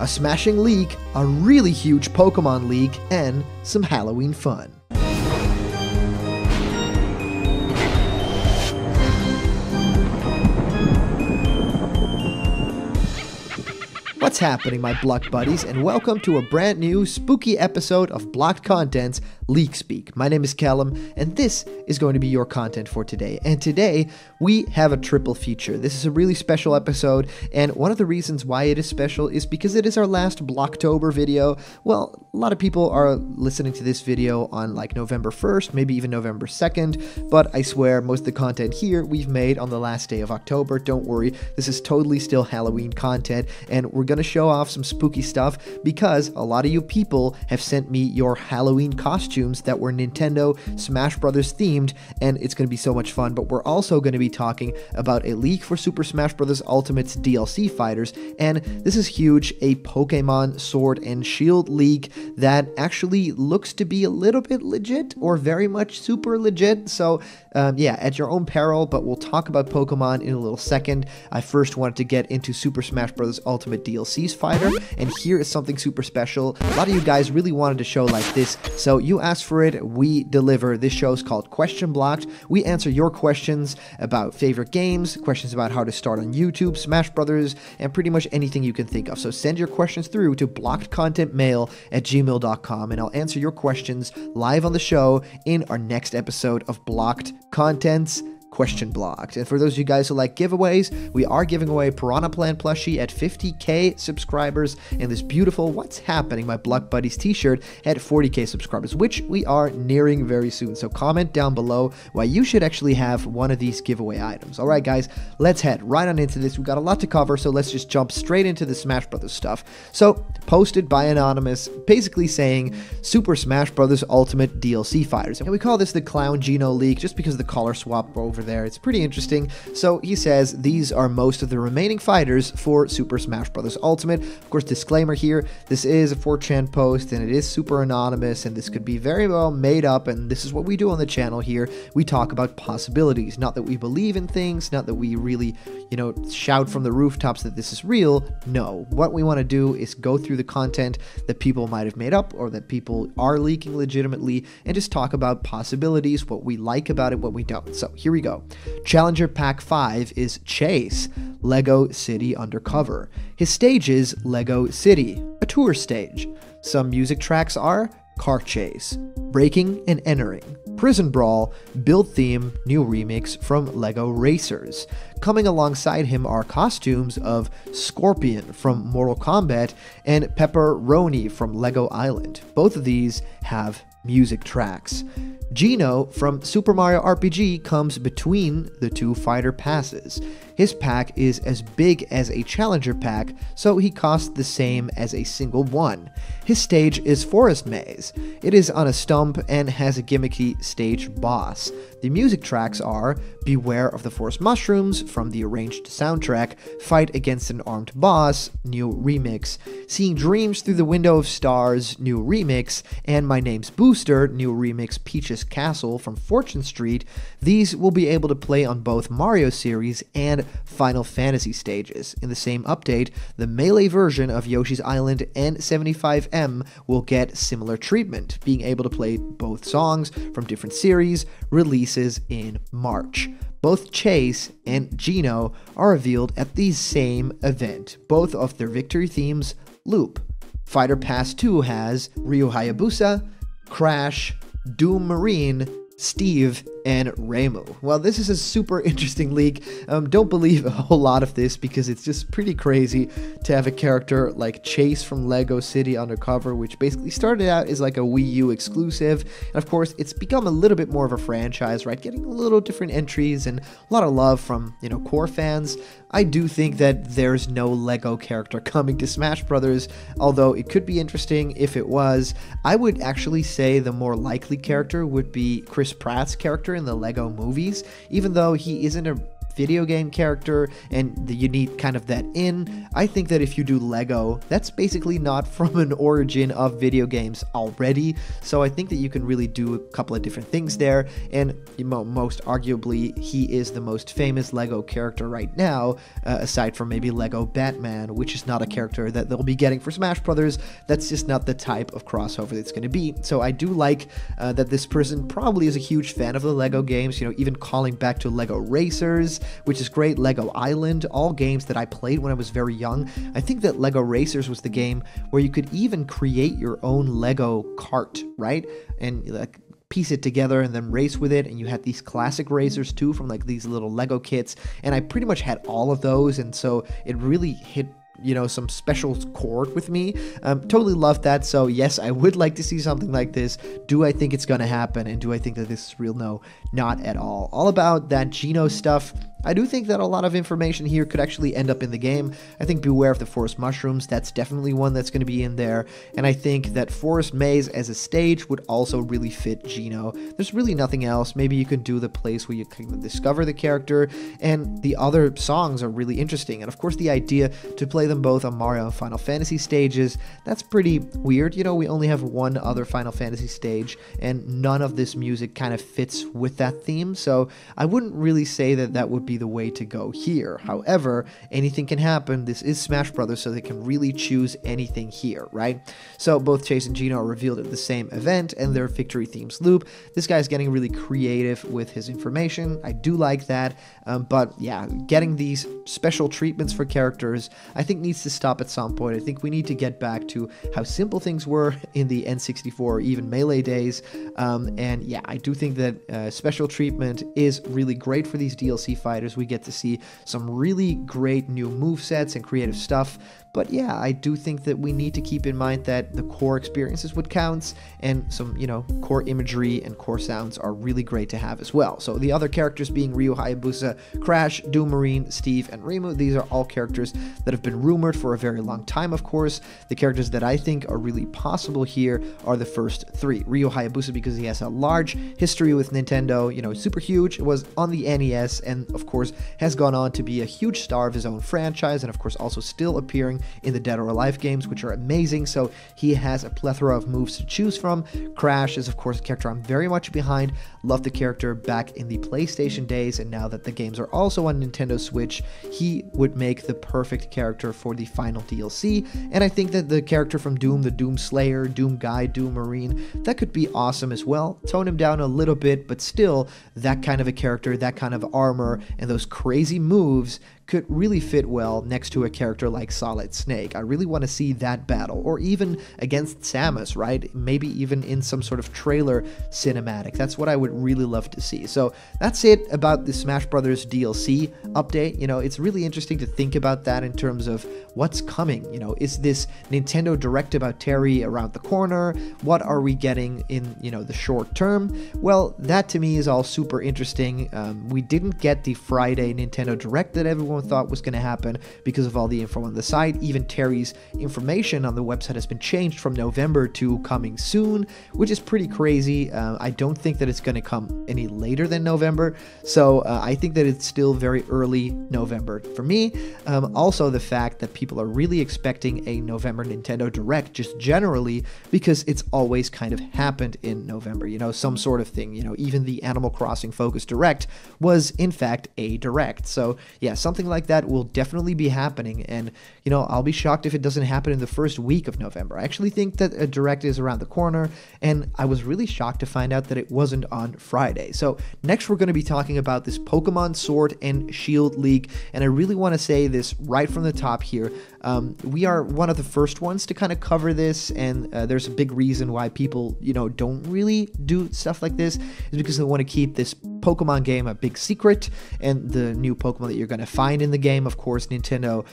a smashing leak, a really huge Pokemon leak, and some Halloween fun. What's happening, my Blocked buddies, and welcome to a brand new spooky episode of Blocked Content's Leak Speak. My name is Callum, and this is going to be your content for today. And today, we have a triple feature. This is a really special episode, and one of the reasons why it is special is because it is our last Blocktober video. Well, a lot of people are listening to this video on like November 1st, maybe even November 2nd, but I swear most of the content here we've made on the last day of October. Don't worry, this is totally still Halloween content, and we're going to show off some spooky stuff because a lot of you people have sent me your Halloween costumes that were Nintendo Smash Brothers themed, and it's going to be so much fun. But we're also going to be talking about a leak for Super Smash Bros. Ultimate's DLC fighters, and this is huge, a Pokemon Sword and Shield leak that actually looks to be a little bit legit or very much super legit. So yeah, at your own peril, but we'll talk about Pokemon in a little second. I first wanted to get into Super Smash Bros. Ultimate DLC's fighter, and here is something super special. A lot of you guys really wanted a show like this, so you asked for it, we deliver. This show is called Question Blocked. We answer your questions about favorite games, questions about how to start on YouTube, Smash Brothers, and pretty much anything you can think of. So send your questions through to blockedcontentmail@gmail.com, and I'll answer your questions live on the show in our next episode of Blocked Content's Question Blocked. And for those of you guys who like giveaways, we are giving away Piranha Plant plushie at 50k subscribers, and this beautiful What's Happening, my Blocked Buddies t-shirt at 40k subscribers, which we are nearing very soon. So comment down below why you should actually have one of these giveaway items. All right, guys, let's head right on into this. We've got a lot to cover, so let's just jump straight into the Smash Brothers stuff. So, posted by Anonymous, basically saying Super Smash Bros. Ultimate DLC fighters. And we call this the Clown Geno leak just because of the color swap over there. It's pretty interesting. So he says these are most of the remaining fighters for Super Smash Bros. Ultimate. Of course, disclaimer here, this is a 4chan post and it is super anonymous, and this could be very well made up, and this is what we do on the channel here. We talk about possibilities, not that we believe in things, not that we really, shout from the rooftops that this is real. No, what we want to do is go through the content that people might have made up or that people are leaking legitimately, and just talk about possibilities, what we like about it, what we don't. So here we go. Challenger Pack 5 is Chase, Lego City Undercover. His stage is Lego City, a tour stage. Some music tracks are Car Chase, Breaking and Entering, Prison Brawl, Build Theme, new remix from Lego Racers. Coming alongside him are costumes of Scorpion from Mortal Kombat and Pepperoni from Lego Island. Both of these have music tracks. Geno from Super Mario RPG comes between the two fighter passes. His pack is as big as a Challenger pack, so he costs the same as a single one. His stage is Forest Maze. It is on a stump and has a gimmicky stage boss. The music tracks are Beware of the Forest Mushrooms from the arranged soundtrack, Fight Against an Armed Boss, new remix, Seeing Dreams Through the Window of Stars, new remix, and My Name's Booster, new remix Peach's Castle from Fortune Street. These will be able to play on both Mario series and Final Fantasy stages. In the same update, the Melee version of Yoshi's Island and 75M will get similar treatment, being able to play both songs from different series, releases in March. Both Chase and Geno are revealed at the same event. Both of their victory themes loop. Fighter Pass 2 has Ryo Hayabusa, Crash, Doom Marine, Steve, and Reimu. Well, this is a super interesting leak. Don't believe a whole lot of this because it's just pretty crazy to have a character like Chase from Lego City Undercover, which basically started out as like a Wii U exclusive. And of course, it's become a little bit more of a franchise, right? Getting a little different entries and a lot of love from, core fans. I do think that there's no Lego character coming to Smash Brothers, although it could be interesting if it was. I would actually say the more likely character would be Chris Pratt's character in the Lego movies, even though he isn't a video game character and you need kind of that in. I think that if you do Lego, that's basically not from an origin of video games already, so I think that you can really do a couple of different things there, and most arguably he is the most famous Lego character right now, aside from maybe Lego Batman, which is not a character that they'll be getting for Smash Brothers. That's just not the type of crossover that's going to be. So I do like that this person probably is a huge fan of the Lego games, even calling back to Lego Racers, which is great, Lego Island, all games that I played when I was very young. I think that Lego Racers was the game where you could even create your own Lego kart, right? And like piece it together and then race with it, and you had these classic racers too from like these little Lego kits, and I pretty much had all of those, and so it really hit some special chord with me. Totally love that. So yes, I would like to see something like this. Do I think it's gonna happen, and do I think that this is real? No, not at all. All about that Geno stuff. I do think that a lot of information here could actually end up in the game. I think Beware of the Forest Mushrooms, that's definitely one that's going to be in there. And I think that Forest Maze as a stage would also really fit Geno. There's really nothing else. Maybe you can do the place where you can discover the character, and the other songs are really interesting. And of course the idea to play them both on Mario and Final Fantasy stages, that's pretty weird. We only have one other Final Fantasy stage, and none of this music kind of fits with that theme. So I wouldn't really say that that would be the way to go here. However, anything can happen. This is Smash Brothers, so they can really choose anything here, right? So both Chase and Geno are revealed at the same event, and their victory themes loop. This guy's getting really creative with his information. I do like that, but yeah, getting these special treatments for characters, I think needs to stop at some point. I think we need to get back to how simple things were in the N64 or even Melee days, and yeah, I do think that special treatment is really great for these DLC fighters. We get to see some really great new movesets and creative stuff. But yeah, I do think that we need to keep in mind that the core experiences would count, and some, core imagery and core sounds are really great to have as well. So the other characters being Ryo Hayabusa, Crash, Doom Marine, Steve, and Reimu, these are all characters that have been rumored for a very long time, of course. The characters that I think are really possible here are the first three. Ryo Hayabusa, because he has a large history with Nintendo, super huge, was on the NES, and of course has gone on to be a huge star of his own franchise, and of course also still appearing in the Dead or Alive games, which are amazing. So he has a plethora of moves to choose from. Crash is of course a character I'm very much behind. Love the character back in the PlayStation days, and now that the games are also on Nintendo Switch, he would make the perfect character for the final DLC. And I think that the character from Doom, the Doom Slayer, Doom Guy, Doom Marine, that could be awesome as well. Tone him down a little bit, but still that kind of a character, that kind of armor, and those crazy moves could really fit well next to a character like Solid Snake. I really want to see that battle, or even against Samus, right? Maybe even in some sort of trailer cinematic. That's what I would really love to see. So that's it about the Smash Brothers DLC update. It's really interesting to think about that in terms of what's coming. Is this Nintendo Direct about Terry around the corner? What are we getting in, the short term? Well, that to me is all super interesting. We didn't get the Friday Nintendo Direct that everyone thought was going to happen because of all the info on the site. Even Terry's information on the website has been changed from November to coming soon, which is pretty crazy. I don't think that it's going to come any later than November, so I think that it's still very early November for me. Also, the fact that people are really expecting a November Nintendo Direct just generally, because it's always kind of happened in November, some sort of thing. Even the Animal Crossing Focus Direct was in fact a Direct. So yeah, something like that will definitely be happening, and I'll be shocked if it doesn't happen in the first week of November. I actually think that a Direct is around the corner, and I was really shocked to find out that it wasn't on Friday. So next we're going to be talking about this Pokemon Sword and Shield leak, and I really want to say this right from the top here. We are one of the first ones to kind of cover this, and there's a big reason why people, don't really do stuff like this, is because they want to keep this Pokemon game a big secret, and the new Pokemon that you're going to find in the game, of course, Nintendo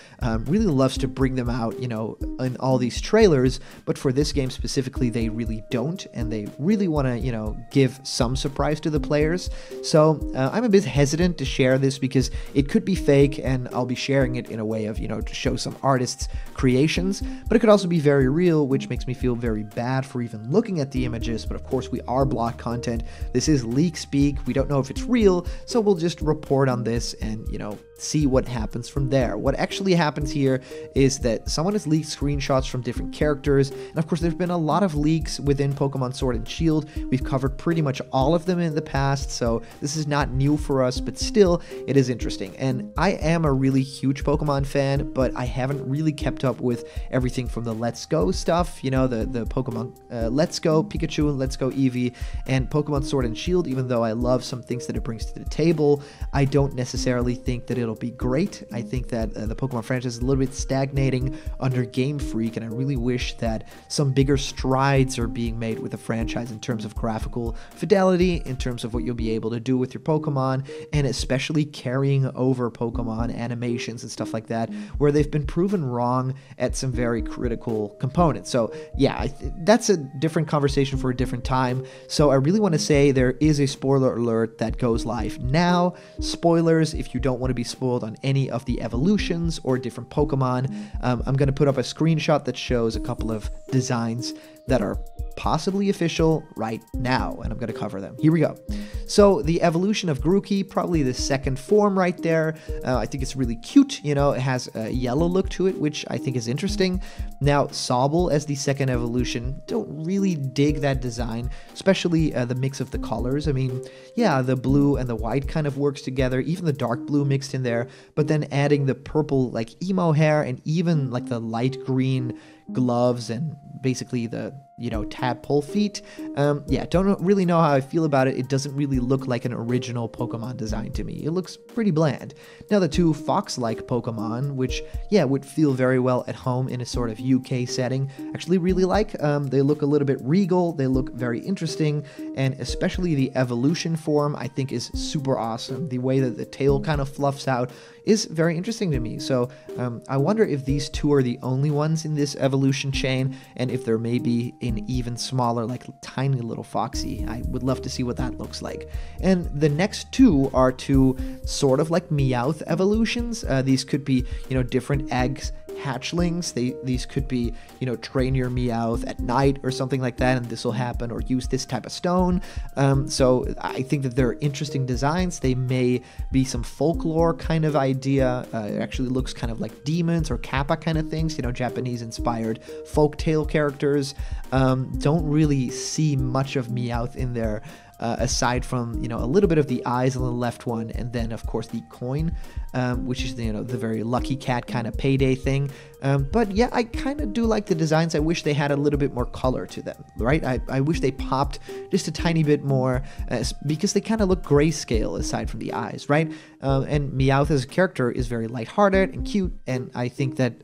really loves to bring them out, in all these trailers, but for this game specifically, they really don't, and they really want to, give some surprise to the players. So I'm a bit hesitant to share this because it could be fake, and I'll be sharing it in a way of, to show some artists' creations, but it could also be very real, which makes me feel very bad for even looking at the images. But of course, we are blocked content. This is leak speak. We don't know know if it's real, so we'll just report on this and, you know, see what happens from there. What actually happens here is that someone has leaked screenshots from different characters, and of course there's been a lot of leaks within Pokemon Sword and Shield. We've covered pretty much all of them in the past, so this is not new for us, but still, it is interesting. And I am a really huge Pokemon fan, but I haven't really kept up with everything from the Let's Go stuff, you know, the Pokemon Let's Go Pikachu and Let's Go Eevee, and Pokemon Sword and Shield. Even though I love some things that it brings to the table, I don't necessarily think that it'll be great. I think that the Pokemon franchise is a little bit stagnating under Game Freak, and I really wish that some bigger strides are being made with the franchise in terms of graphical fidelity, in terms of what you'll be able to do with your Pokemon, and especially carrying over Pokemon animations and stuff like that, where they've been proven wrong at some very critical components. So yeah, that's a different conversation for a different time. So I really want to say there is a spoiler alert that goes live now. Spoilers if you don't want to be spoiled on any of the evolutions or different Pokemon. I'm going to put up a screenshot that shows a couple of designs that are possibly official right now, and I'm going to cover them. Here we go. So the evolution of Grookey, probably the second form right there. I think it's really cute. You know, it has a yellow look to it, which I think is interesting. Now, Sobble as the second evolution, don't really dig that design, especially the mix of the colors. I mean, yeah, the blue and the white kind of works together, even the dark blue mixed in there, but then adding the purple like emo hair and even like the light green gloves and basically the, you know, tadpole feet. Yeah, don't really know how I feel about it. It doesn't really look like an original Pokemon design to me. It looks pretty bland. Now the two fox-like Pokemon, which, yeah, would feel very well at home in a sort of UK setting, actually really like. They look a little bit regal, they look very interesting, and especially the evolution form I think is super awesome. The way that the tail kind of fluffs out is very interesting to me. So I wonder if these two are the only ones in this evolution chain, and if there may be an even smaller, like tiny little Foxy. I would love to see what that looks like. And the next two are two sort of like Meowth evolutions. These could be, you know, different eggs, hatchlings. These could be, you know, train your Meowth at night or something like that, and this will happen, or use this type of stone. So I think that they're interesting designs. They may be some folklore kind of idea. It actually looks kind of like demons or Kappa kind of things, you know, Japanese inspired folktale characters. Don't really see much of Meowth in there. Aside from, you know, a little bit of the eyes on the left one, and then of course the coin, which is, you know, the very lucky cat kind of payday thing. But yeah, I kind of do like the designs. I wish they had a little bit more color to them, right? I wish they popped just a tiny bit more, because they kind of look grayscale aside from the eyes, right? And Meowth as a character is very lighthearted and cute, and I think that,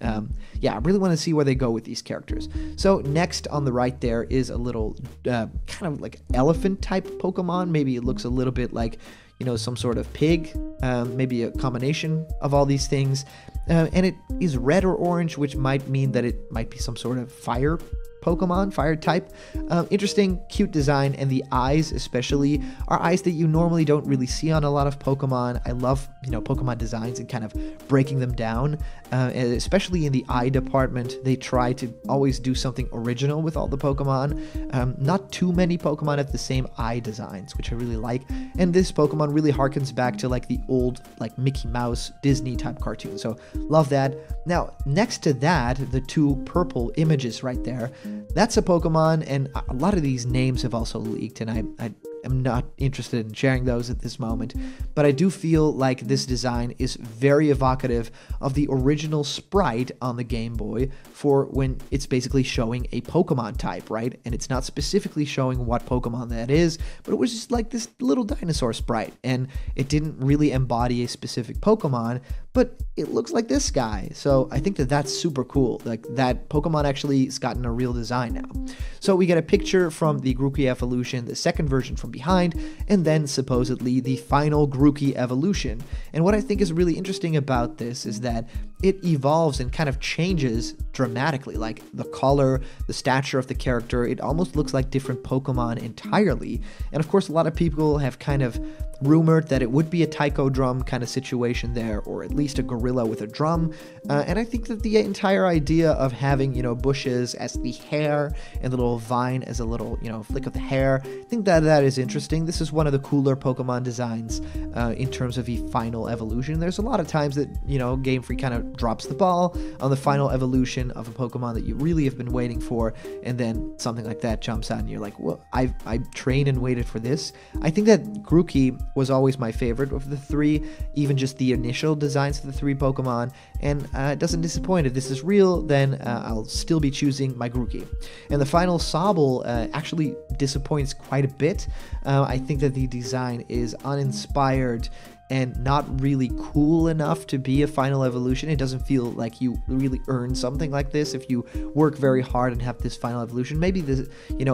yeah, I really want to see where they go with these characters. So next on the right there is a little kind of like elephant type Pokemon. Maybe it looks a little bit like, you know, some sort of pig, maybe a combination of all these things. And it is red or orange, which might mean that it might be some sort of fire Pokemon, fire type. Interesting, cute design, and the eyes especially are eyes that you normally don't really see on a lot of Pokemon. I love, you know, Pokemon designs and kind of breaking them down, and especially in the eye department. They try to always do something original with all the Pokemon. Not too many Pokemon have the same eye designs, which I really like, and this Pokemon really harkens back to like the old like Mickey Mouse Disney type cartoon, so love that. Now next to that, the two purple images right there, that's a Pokemon, and a lot of these names have also leaked, and I am not interested in sharing those at this moment, but I do feel like this design is very evocative of the original sprite on the Game Boy for when it's basically showing a Pokemon type, right? And it's not specifically showing what Pokemon that is, but it was just like this little dinosaur sprite, and it didn't really embody a specific Pokemon, but it looks like this guy. So I think that that's super cool. Like that Pokemon actually has gotten a real design now. So we get a picture from the Grookey evolution, the second version from behind, and then supposedly the final Grookey evolution. And what I think is really interesting about this is that it evolves and kind of changes dramatically. Like the color, the stature of the character, it almost looks like different Pokemon entirely. And of course, a lot of people have kind of rumored that it would be a taiko drum kind of situation there, or at least a gorilla with a drum. And I think that the entire idea of having, bushes as the hair and the little vine as a little, flick of the hair, I think that is interesting. This is one of the cooler Pokemon designs in terms of the final evolution. There's a lot of times that, Game Freak kind of drops the ball on the final evolution of a Pokemon that you really have been waiting for, and then something like that jumps out and you're like, well, I've trained and waited for this. I think that Grookey was always my favorite of the three, even just the initial designs of the three Pokemon, and it doesn't disappoint. If this is real, then I'll still be choosing my Grookey. And the final Sobble actually disappoints quite a bit. I think that the design is uninspired and not really cool enough to be a final evolution. It doesn't feel like you really earn something like this if you work very hard and have this final evolution. Maybe the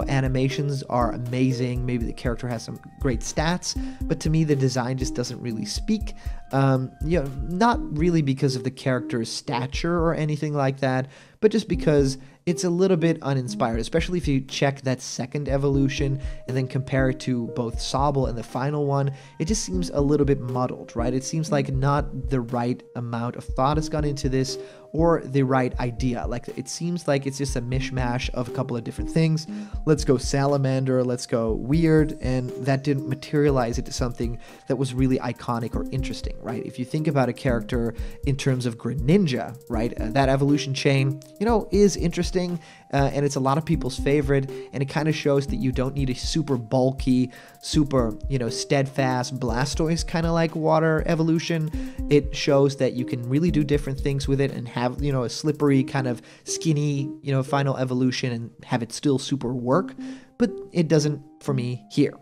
animations are amazing, maybe the character has some great stats, but to me the design just doesn't really speak. Not really because of the character's stature or anything like that, but just because it's a little bit uninspired, especially if you check that second evolution and then compare it to both Sobble and the final one. It just seems a little bit muddled, right? It seems like not the right amount of thought has gone into this, or the right idea. Like, it seems like it's just a mishmash of a couple of different things. Let's go salamander, let's go weird, and that didn't materialize into something that was really iconic or interesting, right? If you think about a character in terms of Greninja, right, that evolution chain, is interesting, and it's a lot of people's favorite, and it kind of shows that you don't need a super bulky, super, steadfast Blastoise kind of like water evolution. It shows that you can really do different things with it and have, a slippery kind of skinny, final evolution and have it still super work, but it doesn't for me here.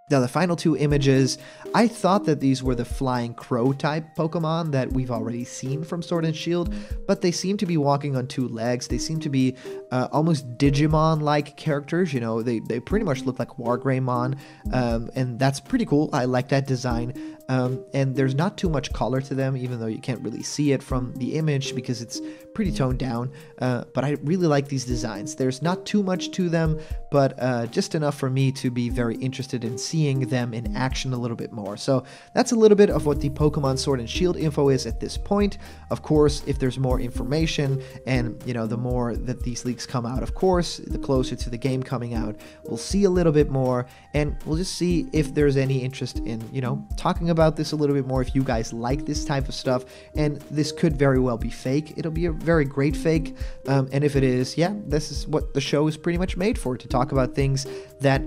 Now, the final two images, I thought that these were the flying crow type Pokemon that we've already seen from Sword and Shield, but they seem to be walking on two legs. They seem to be almost Digimon-like characters. They pretty much look like Wargreymon, and that's pretty cool. I like that design. And there's not too much color to them, even though you can't really see it from the image because it's pretty toned down. But I really like these designs. There's not too much to them, but just enough for me to be very interested in seeing them in action a little bit more. So that's a little bit of what the Pokemon Sword and Shield info is at this point. Of course, if there's more information and, the more that these leaks come out, of course, the closer to the game coming out, we'll see a little bit more, and we'll just see if there's any interest in, talking about this a little bit more, if you guys like this type of stuff. And this could very well be fake. It'll be a very great fake, and if it is, yeah, this is what the show is pretty much made for, to talk about things that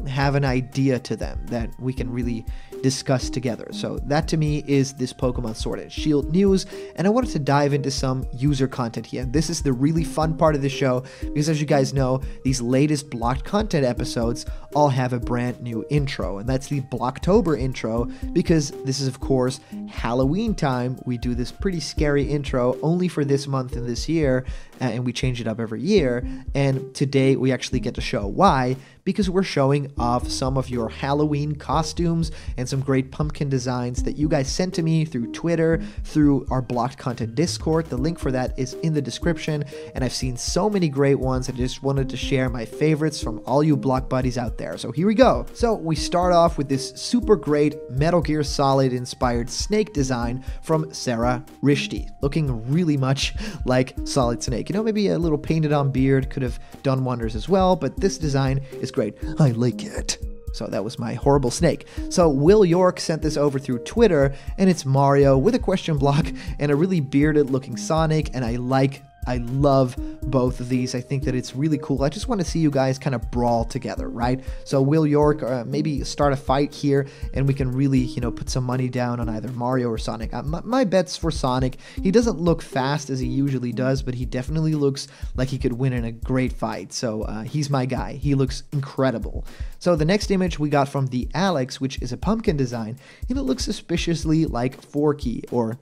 have an idea to them that we can really discuss together. So that to me is this Pokemon Sword and Shield news, and I wanted to dive into some user content here. This is the really fun part of the show, because as you guys know, these latest blocked content episodes all have a brand new intro, and that's the Blocktober intro, because this is of course Halloween time. We do this pretty scary intro only for this month and this year, and we change it up every year, and today we actually get to show why, because we're showing off some of your Halloween costumes and some great pumpkin designs that you guys sent to me through Twitter, through our Blocked Content Discord. The link for that is in the description, and I've seen so many great ones. I just wanted to share my favorites from all you Block buddies out there. So here we go. So we start off with this super great Metal Gear Solid inspired snake design from Sarah Rishti, looking really much like Solid Snake. Maybe a little painted on beard could have done wonders as well, but this design is great. I like it. So that was my horrible snake. So Will York sent this over through Twitter, and it's Mario with a question block and a really bearded looking Sonic, and I love both of these. I think that it's really cool. I just want to see you guys kind of brawl together, right? So Will York, maybe start a fight here, and we can really, put some money down on either Mario or Sonic. My bet's for Sonic. He doesn't look fast as he usually does, but he definitely looks like he could win in a great fight. So he's my guy. He looks incredible. So the next image we got from the Alex, which is a pumpkin design, and it looks suspiciously like Forky, or,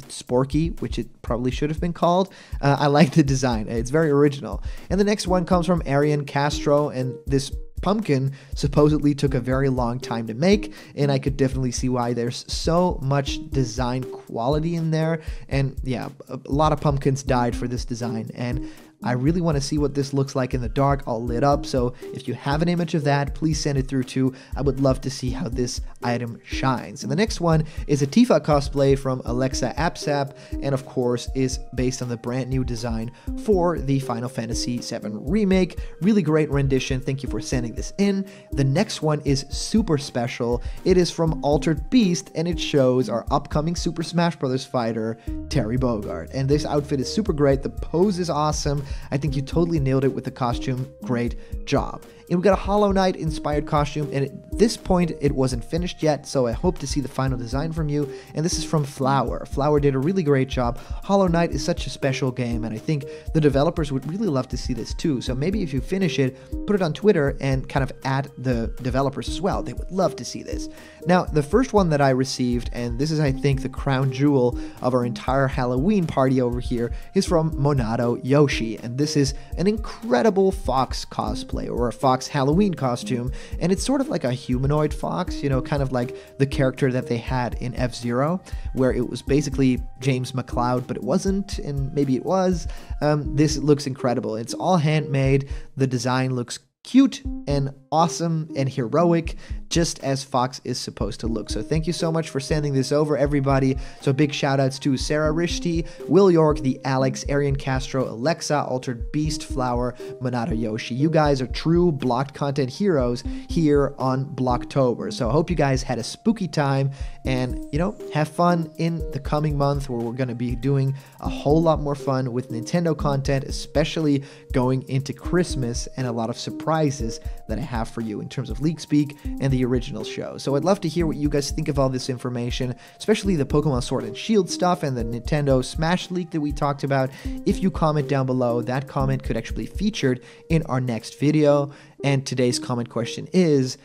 Sporky, which it probably should have been called. I like the design. It's very original. And the next one comes from Arian Castro, and this pumpkin supposedly took a very long time to make, and I could definitely see why. There's so much design quality in there, and yeah, a lot of pumpkins died for this design, and I really want to see what this looks like in the dark, all lit up. So if you have an image of that, please send it through too. I would love to see how this item shines. And the next one is a Tifa cosplay from Alexa Apsap, and of course is based on the brand new design for the Final Fantasy VII Remake. Really great rendition. Thank you for sending this in. The next one is super special. It is from Altered Beast, and it shows our upcoming Super Smash Bros. Fighter, Terry Bogard. And this outfit is super great. The pose is awesome. I think you totally nailed it with the costume. Great job. And we got a Hollow Knight inspired costume, and at this point it wasn't finished yet, so I hope to see the final design from you. And this is from Flower. Flower did a really great job. Hollow Knight is such a special game, and I think the developers would really love to see this too. So maybe if you finish it, put it on Twitter and kind of add the developers as well. They would love to see this. Now, the first one that I received, and this is I think the crown jewel of our entire Halloween party over here, is from Monado Yoshi, and this is an incredible fox cosplay, or a fox Halloween costume, and it's sort of like a humanoid fox, you know, kind of like the character that they had in F-Zero, where it was basically James McCloud, but it wasn't, and maybe it was. This looks incredible. It's all handmade. The design looks cute and awesome and heroic, just as Fox is supposed to look. So thank you so much for sending this over, everybody. So big shout outs to Sarah Rishti, Will York, the Alex, Arian Castro, Alexa, Altered Beast, Flower, Monado Yoshi. You guys are true blocked content heroes here on Blocktober. So I hope you guys had a spooky time, and you know, have fun in the coming month, where we're going to be doing a whole lot more fun with Nintendo content, especially going into Christmas, and a lot of surprises that I have for you in terms of Leak Speak and the original show. So I'd love to hear what you guys think of all this information, especially the Pokemon Sword and Shield stuff and the Nintendo Smash leak that we talked about. If you comment down below, that comment could actually be featured in our next video. And today's comment question is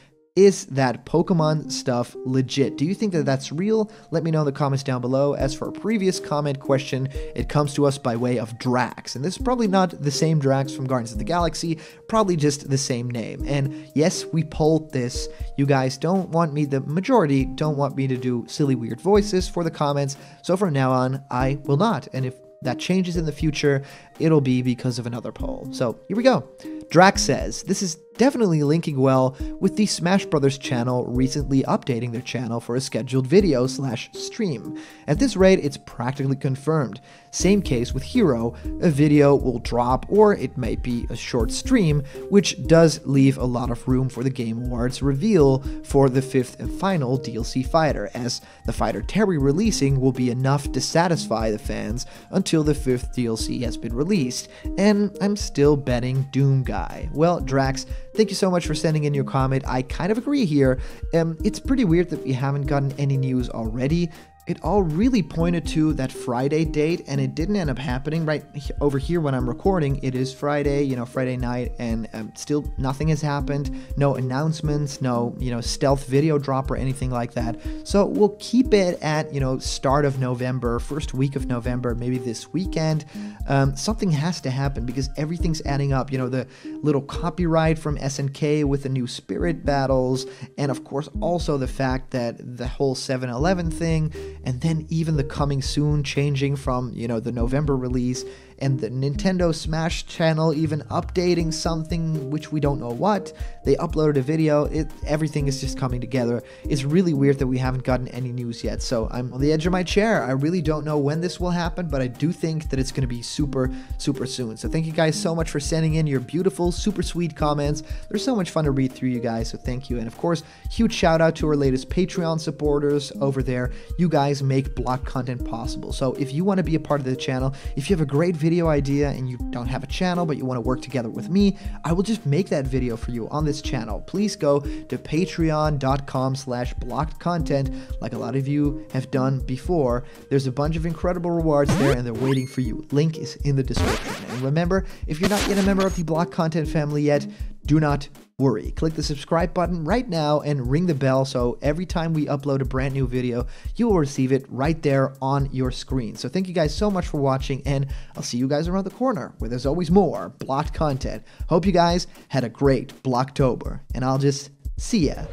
that Pokemon stuff legit? Do you think that that's real? Let me know in the comments down below. As for a previous comment question, it comes to us by way of Drax, and this is probably not the same Drax from Guardians of the Galaxy, probably just the same name. And yes, we polled this. You guys don't want me, the majority don't want me to do silly weird voices for the comments, so from now on, I will not. And if that changes in the future, it'll be because of another poll. So here we go. Drax says, this is definitely linking well with the Smash Brothers channel recently updating their channel for a scheduled video / stream. At this rate, it's practically confirmed. Same case with Hero, a video will drop, or it might be a short stream, which does leave a lot of room for the Game Awards reveal for the 5th and final DLC fighter, as the fighter Terry releasing will be enough to satisfy the fans until the 5th DLC has been released, and I'm still betting Doom Guy. Well, Drax, thank you so much for sending in your comment. I kind of agree here. It's pretty weird that we haven't gotten any news already. It all really pointed to that Friday date, and it didn't end up happening. Right over here when I'm recording, it is Friday, you know, Friday night, and still nothing has happened. No announcements, no, you know, stealth video drop or anything like that. So we'll keep it at, you know, start of November, first week of November, maybe this weekend. Something has to happen because everything's adding up. You know, the little copyright from SNK with the new Spirit battles, and of course also the fact that the whole 7-Eleven thing, and then even the coming soon changing from, you know, the November release, and the Nintendo Smash channel even updating something which we don't know what. They uploaded a video. Everything is just coming together. It's really weird that we haven't gotten any news yet, so I'm on the edge of my chair. I really don't know when this will happen, but I do think that it's going to be super, super soon. So thank you guys so much for sending in your beautiful, super sweet comments. They're so much fun to read through, you guys, so thank you. And of course, huge shout out to our latest Patreon supporters over there. You guys make blocked content possible. So if you want to be a part of the channel, if you have a great video idea and you don't have a channel but you want to work together with me, I will just make that video for you on this channel. Please go to patreon.com/blockedcontent like a lot of you have done before. There's a bunch of incredible rewards there and they're waiting for you. Link is in the description. And remember, if you're not yet a member of the Blocked Content family yet, do not worry. Click the subscribe button right now and ring the bell so every time we upload a brand new video, you will receive it right there on your screen. So thank you guys so much for watching, and I'll see you guys around the corner where there's always more blocked content. Hope you guys had a great Blocktober, and I'll just see ya.